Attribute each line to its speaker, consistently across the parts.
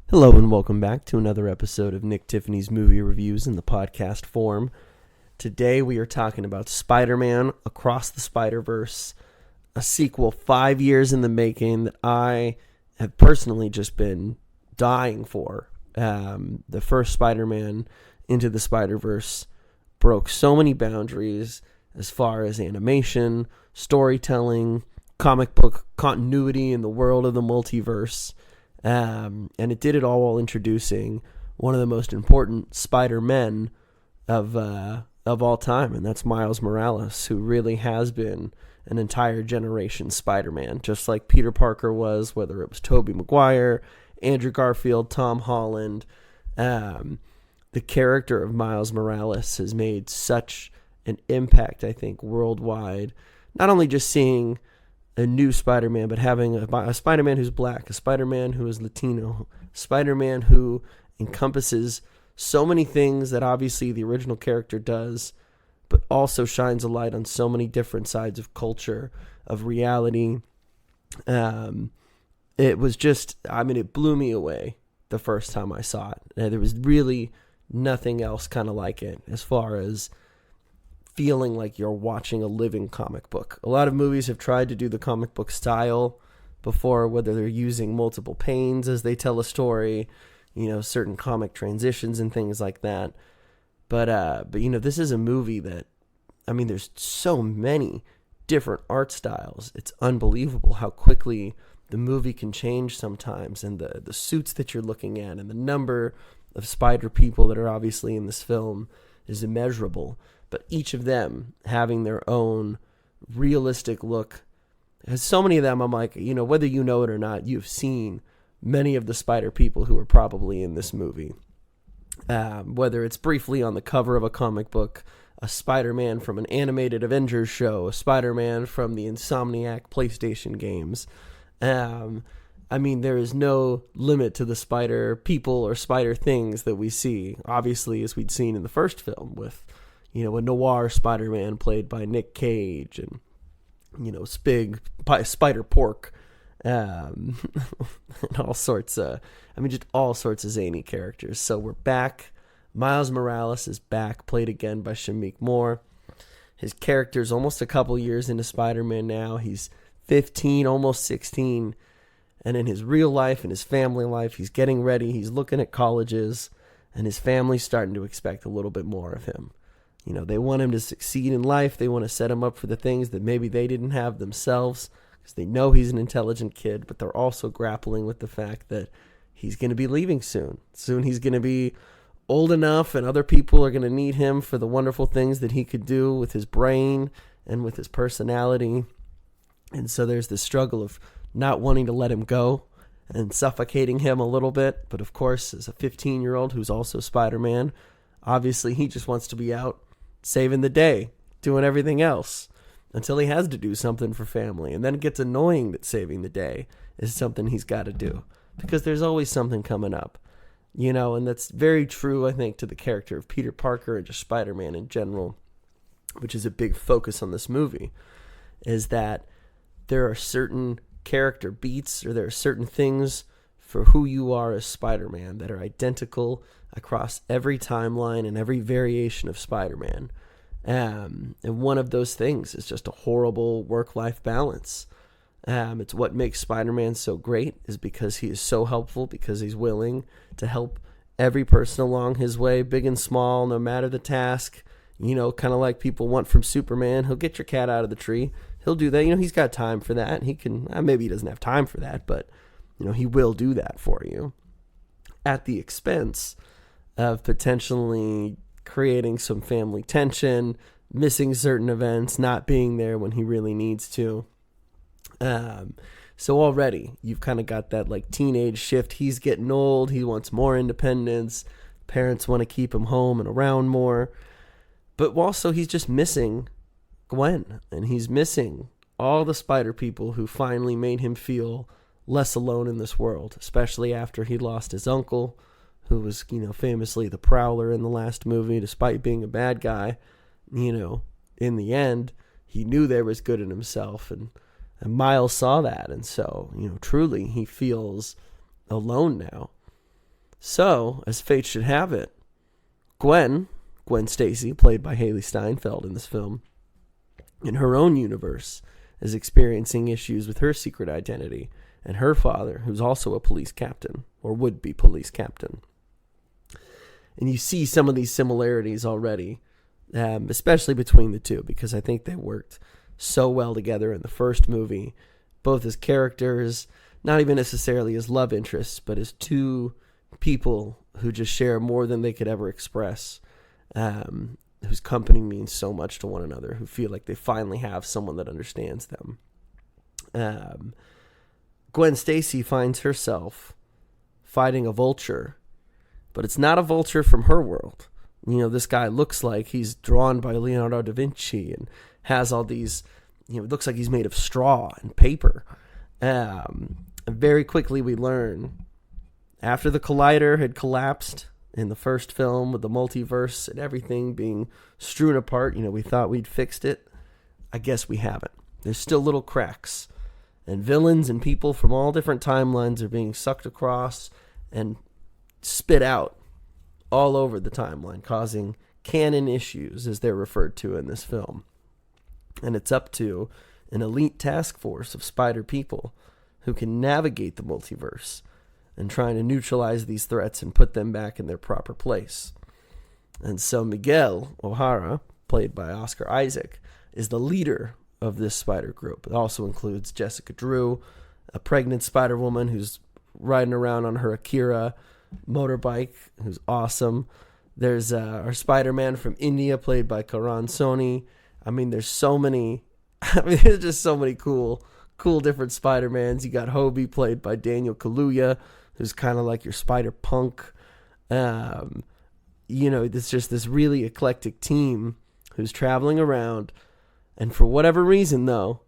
Speaker 1: Hello and welcome back to another episode of Nick Tiffany's Movie Reviews in the podcast form. Today we are talking about Spider-Man Across the Spiderverse, a sequel 5 years in the making that I have personally just been dying for. The first Spider-Man Into the Spider-Verse broke so many boundaries as far as animation, storytelling, comic book continuity in the world of the multiverse. And it did it all while introducing one of the most important Spider-Men of all time, and that's Miles Morales, who really has been an entire generation Spider-Man, just like Peter Parker was, whether it was Tobey Maguire, Andrew Garfield, Tom Holland. The character of Miles Morales has made such an impact, I think, worldwide. Not only just seeing a new Spider-Man, but having a Spider-Man who's black, a Spider-Man who is Latino, Spider-Man who encompasses so many things that obviously the original character does, but also shines a light on so many different sides of culture, of reality. It was just, it blew me away the first time I saw it. There was really nothing else kind of like it as far as feeling like you're watching a living comic book. A lot of movies have tried to do the comic book style before, whether they're using multiple panes as they tell a story, certain comic transitions and things like that. But this is a movie that, there's so many different art styles. It's unbelievable how quickly the movie can change sometimes, and the suits that you're looking at and the number of spider people that are obviously in this film is immeasurable. But each of them having their own realistic look. There's so many of them, I'm like, whether you know it or not, you've seen many of the spider people who are probably in this movie. Whether it's briefly on the cover of a comic book, a Spider-Man from an animated Avengers show, a Spider-Man from the Insomniac PlayStation games. There is no limit to the spider people or spider things that we see, obviously, as we'd seen in the first film with a noir Spider-Man played by Nick Cage and, Spig, Spider Pork, and all sorts of, just all sorts of zany characters. So we're back. Miles Morales is back, played again by Shameik Moore. His character's almost a couple years into Spider-Man now. He's 15, almost 16. And in his real life and his family life, he's getting ready. He's looking at colleges, and his family's starting to expect a little bit more of him. They want him to succeed in life. They want to set him up for the things that maybe they didn't have themselves, because they know he's an intelligent kid, but they're also grappling with the fact that he's going to be leaving soon. Soon he's going to be old enough, and other people are going to need him for the wonderful things that he could do with his brain and with his personality. And so there's this struggle of not wanting to let him go and suffocating him a little bit. But of course, as a 15-year-old who's also Spider-Man, obviously he just wants to be out saving the day, doing everything else until he has to do something for family. And then it gets annoying that saving the day is something he's got to do, because there's always something coming up, and that's very true, I think, to the character of Peter Parker and just Spider-Man in general, which is a big focus on this movie, is that there are certain character beats, or there are certain things for who you are as Spider-Man that are identical across every timeline and every variation of Spider-Man. And one of those things is just a horrible work-life balance. It's what makes Spider-Man so great, is because he is so helpful, because he's willing to help every person along his way, big and small, no matter the task. Kind of like people want from Superman. He'll get your cat out of the tree. He'll do that. He's got time for that. He can, maybe he doesn't have time for that, but he will do that for you at the expense of potentially creating some family tension, missing certain events, not being there when he really needs to. So already you've kind of got that like teenage shift. He's getting old. He wants more independence. Parents want to keep him home and around more. But also he's just missing Gwen, and he's missing all the spider people who finally made him feel less alone in this world, especially after he lost his uncle, who was, famously the Prowler in the last movie, despite being a bad guy. In the end, he knew there was good in himself, and Miles saw that, and so, truly he feels alone now. So, as fate should have it, Gwen Stacy, played by Haley Steinfeld in this film, in her own universe, is experiencing issues with her secret identity and her father, who's also a police captain, or would be police captain. And you see some of these similarities already, especially between the two, because I think they worked so well together in the first movie, both as characters, not even necessarily as love interests, but as two people who just share more than they could ever express, whose company means so much to one another, who feel like they finally have someone that understands them. Gwen Stacy finds herself fighting a vulture, but it's not a vulture from her world. You know, this guy looks like he's drawn by Leonardo da Vinci and has all these, it looks like he's made of straw and paper. And very quickly we learn, after the Collider had collapsed in the first film with the multiverse and everything being strewn apart, we thought we'd fixed it. I guess we haven't. There's still little cracks. And villains and people from all different timelines are being sucked across and spit out all over the timeline, causing canon issues, as they're referred to in this film. And it's up to an elite task force of spider people who can navigate the multiverse and trying to neutralize these threats and put them back in their proper place. And so Miguel O'Hara, played by Oscar Isaac, is the leader of this spider group. It also includes Jessica Drew, a pregnant spider woman who's riding around on her Akira motorbike, who's awesome. There's our Spider-Man from India, played by Karan Soni. There's so many, there's just so many cool different Spider-Mans. You got Hobie, played by Daniel Kaluuya, who's kind of like your Spider-Punk. It's just this really eclectic team who's traveling around. And for whatever reason, though,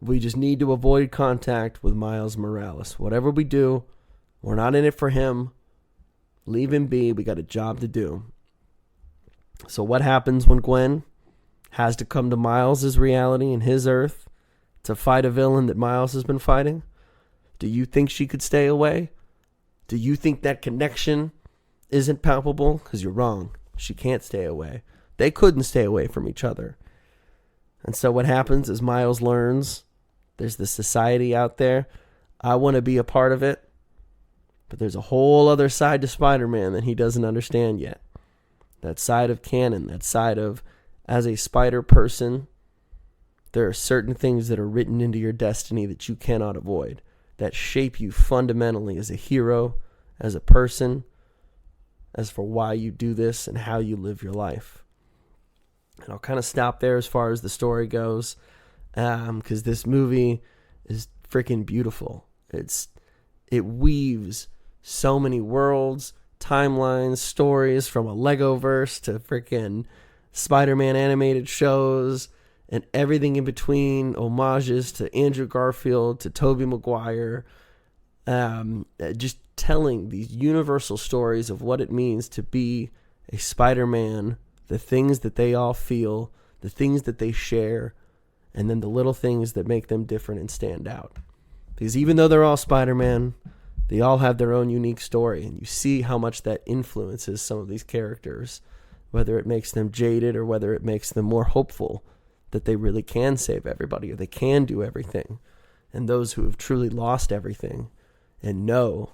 Speaker 1: we just need to avoid contact with Miles Morales. Whatever we do, we're not in it for him. Leave him be. We got a job to do. So what happens when Gwen has to come to Miles' reality and his Earth to fight a villain that Miles has been fighting? Do you think she could stay away? Do you think that connection isn't palpable? Because you're wrong. She can't stay away. They couldn't stay away from each other. And so what happens is Miles learns there's this society out there. I want to be a part of it. But there's a whole other side to Spider-Man that he doesn't understand yet. That side of canon, that side of, as a spider person, there are certain things that are written into your destiny that you cannot avoid, that shape you fundamentally as a hero, as a person, as for why you do this and how you live your life. And I'll kind of stop there as far as the story goes, because this movie is freaking beautiful. It weaves so many worlds, timelines, stories, from a Legoverse to freaking Spider-Man animated shows and everything in between, homages to Andrew Garfield, to Tobey Maguire, just telling these universal stories of what it means to be a Spider-Man, the things that they all feel, the things that they share, and then the little things that make them different and stand out. Because even though they're all Spider-Man, they all have their own unique story, and you see how much that influences some of these characters, whether it makes them jaded or whether it makes them more hopeful that they really can save everybody or they can do everything. And those who have truly lost everything and know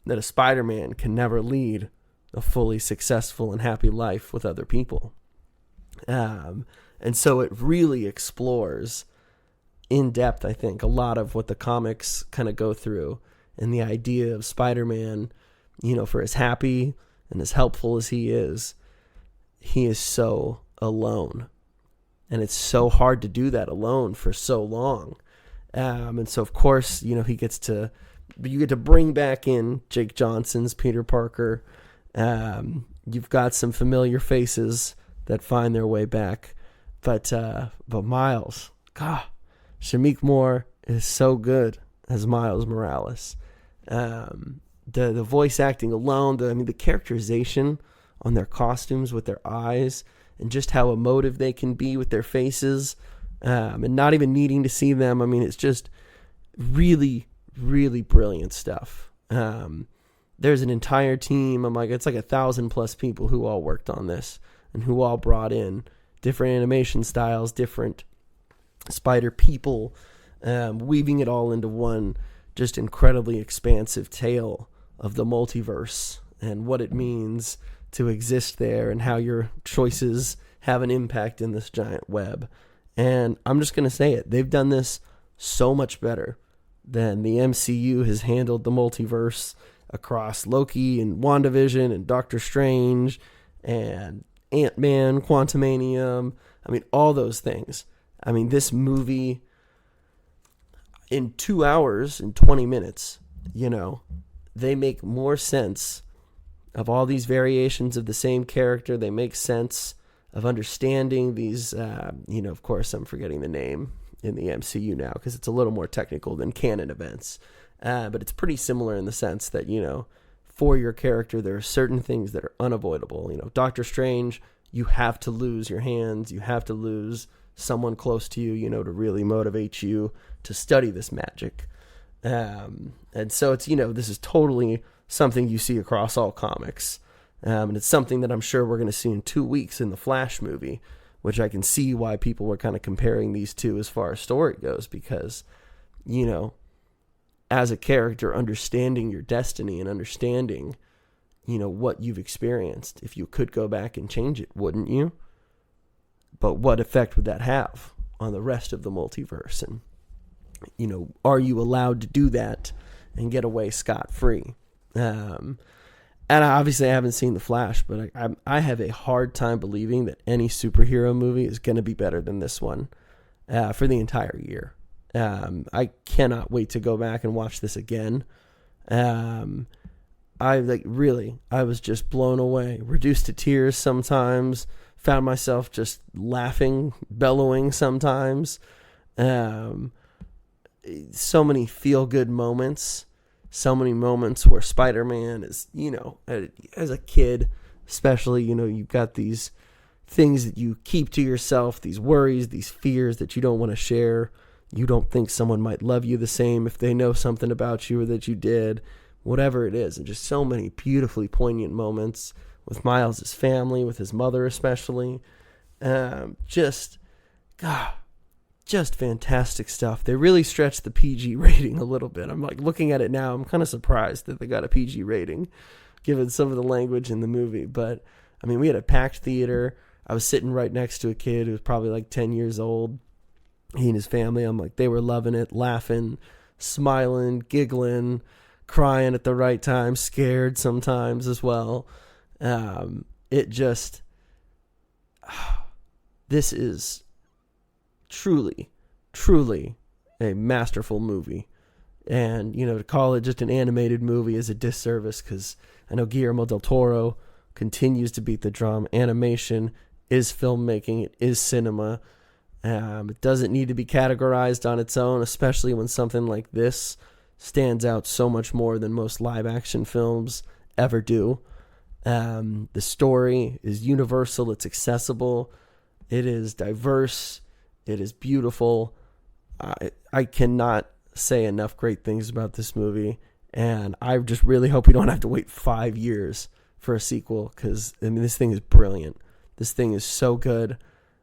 Speaker 1: that a Spider-Man can never lead a fully successful and happy life with other people. And so it really explores in depth, I think, a lot of what the comics kind of go through, and the idea of Spider-Man, for as happy and as helpful as he is so alone. And it's so hard to do that alone for so long. And so, of course, you get to bring back in Jake Johnson's Peter Parker. You've got some familiar faces that find their way back. But Miles, God, Shameik Moore is so good as Miles Morales. The voice acting alone, the characterization on their costumes with their eyes, and just how emotive they can be with their faces, and not even needing to see them. It's just really, really brilliant stuff. there's an entire team. I'm like, it's like 1,000+ people who all worked on this and who all brought in different animation styles, different spider people, weaving it all into one just incredibly expansive tale of the multiverse and what it means to exist there and how your choices have an impact in this giant web. And I'm just going to say it. They've done this so much better than the MCU has handled the multiverse across Loki and WandaVision and Doctor Strange and Ant-Man, Quantumanium. I mean, all those things. I mean, this movie, in 2 hours and 20 minutes, they make more sense of all these variations of the same character. They make sense of understanding these, of course, I'm forgetting the name in the MCU now because it's a little more technical than canon events. But it's pretty similar in the sense that, for your character, there are certain things that are unavoidable. Doctor Strange, you have to lose your hands. You have to lose someone close to you, to really motivate you to study this magic. And so it's, this is totally something you see across all comics. And it's something that I'm sure we're going to see in 2 weeks in the Flash movie, which I can see why people were kind of comparing these two as far as story goes, because, as a character, understanding your destiny and understanding, what you've experienced, if you could go back and change it, wouldn't you? But what effect would that have on the rest of the multiverse? And, are you allowed to do that and get away scot-free? And obviously I haven't seen The Flash, but I have a hard time believing that any superhero movie is going to be better than this one for the entire year. I cannot wait to go back and watch this again. I was just blown away, reduced to tears sometimes, found myself just laughing, bellowing sometimes. So many feel-good moments, so many moments where Spider-Man is, as a kid, especially, you've got these things that you keep to yourself, these worries, these fears that you don't want to share. You don't think someone might love you the same if they know something about you or that you did, whatever it is. And just so many beautifully poignant moments with Miles' family, with his mother especially. Just fantastic stuff. They really stretched the PG rating a little bit. I'm like looking at it now, I'm kind of surprised that they got a PG rating given some of the language in the movie. But I mean, we had a packed theater. I was sitting right next to a kid who was probably like 10 years old. He and his family, I'm like, they were loving it, laughing, smiling, giggling, crying at the right time, scared sometimes as well. This is truly, truly a masterful movie. And, to call it just an animated movie is a disservice, because I know Guillermo del Toro continues to beat the drum. Animation is filmmaking. It is cinema. It doesn't need to be categorized on its own, especially when something like this stands out so much more than most live-action films ever do. The story is universal. It's accessible. It is diverse. It is beautiful. I cannot say enough great things about this movie, and I just really hope we don't have to wait 5 years for a sequel, because this thing is brilliant. This thing is so good.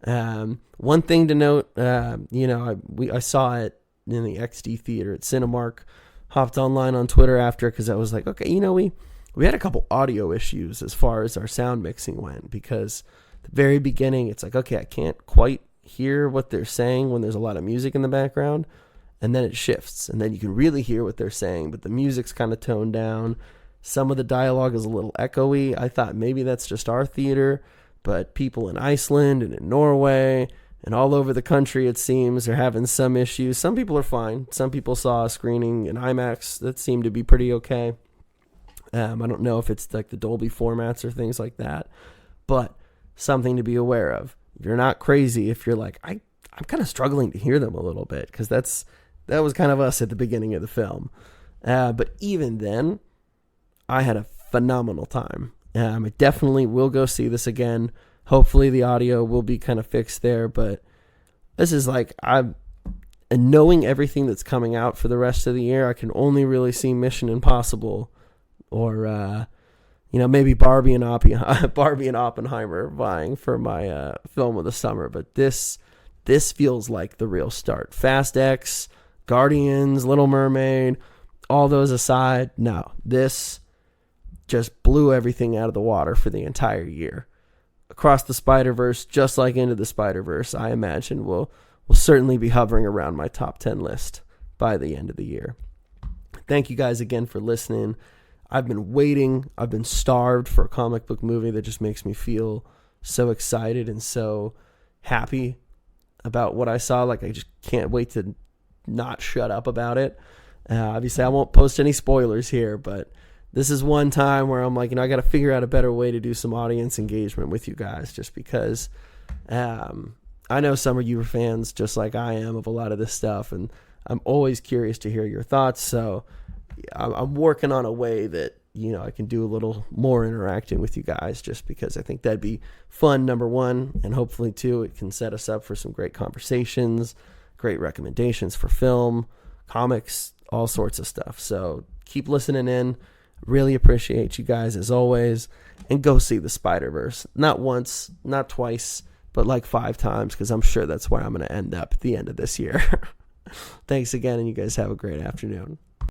Speaker 1: One thing to note, I saw it in the XD theater at Cinemark. Hopped online on Twitter after, because I was like, okay, we had a couple audio issues as far as our sound mixing went, because the very beginning, it's like, okay, I can't quite hear what they're saying when there's a lot of music in the background, and then it shifts, and then you can really hear what they're saying, but the music's kind of toned down. Some of the dialogue is a little echoey. I thought maybe that's just our theater, but people in Iceland and in Norway and all over the country, it seems, are having some issues. Some people are fine. Some people saw a screening in IMAX that seemed to be pretty okay. I don't know if it's like the Dolby formats or things like that, but something to be aware of. You're not crazy if you're like, I'm kind of struggling to hear them a little bit, because that was kind of us at the beginning of the film. But even then, I had a phenomenal time. I definitely will go see this again. Hopefully the audio will be kind of fixed there, but this is like, and knowing everything that's coming out for the rest of the year, I can only really see Mission Impossible or maybe Barbie and Oppenheimer vying for my film of the summer. But this feels like the real start. Fast X, Guardians, Little Mermaid, all those aside, no, this just blew everything out of the water for the entire year. Across the Spiderverse, just like Into the Spiderverse, I imagine will certainly be hovering around my top 10 list by the end of the year. Thank you guys again for listening. I've been waiting. I've been starved for a comic book movie that just makes me feel so excited and so happy about what I saw. Like, I just can't wait to not shut up about it. Obviously, I won't post any spoilers here, but this is one time where I'm like, I got to figure out a better way to do some audience engagement with you guys, just because I know some of you are fans just like I am of a lot of this stuff, and I'm always curious to hear your thoughts. So I'm working on a way that, I can do a little more interacting with you guys, just because I think that'd be fun, number one, and hopefully, two, it can set us up for some great conversations, great recommendations for film, comics, all sorts of stuff. So keep listening in. Really appreciate you guys as always. And go see the Spiderverse. Not once, not twice, but like 5 times, because I'm sure that's where I'm going to end up at the end of this year. Thanks again, and you guys have a great afternoon.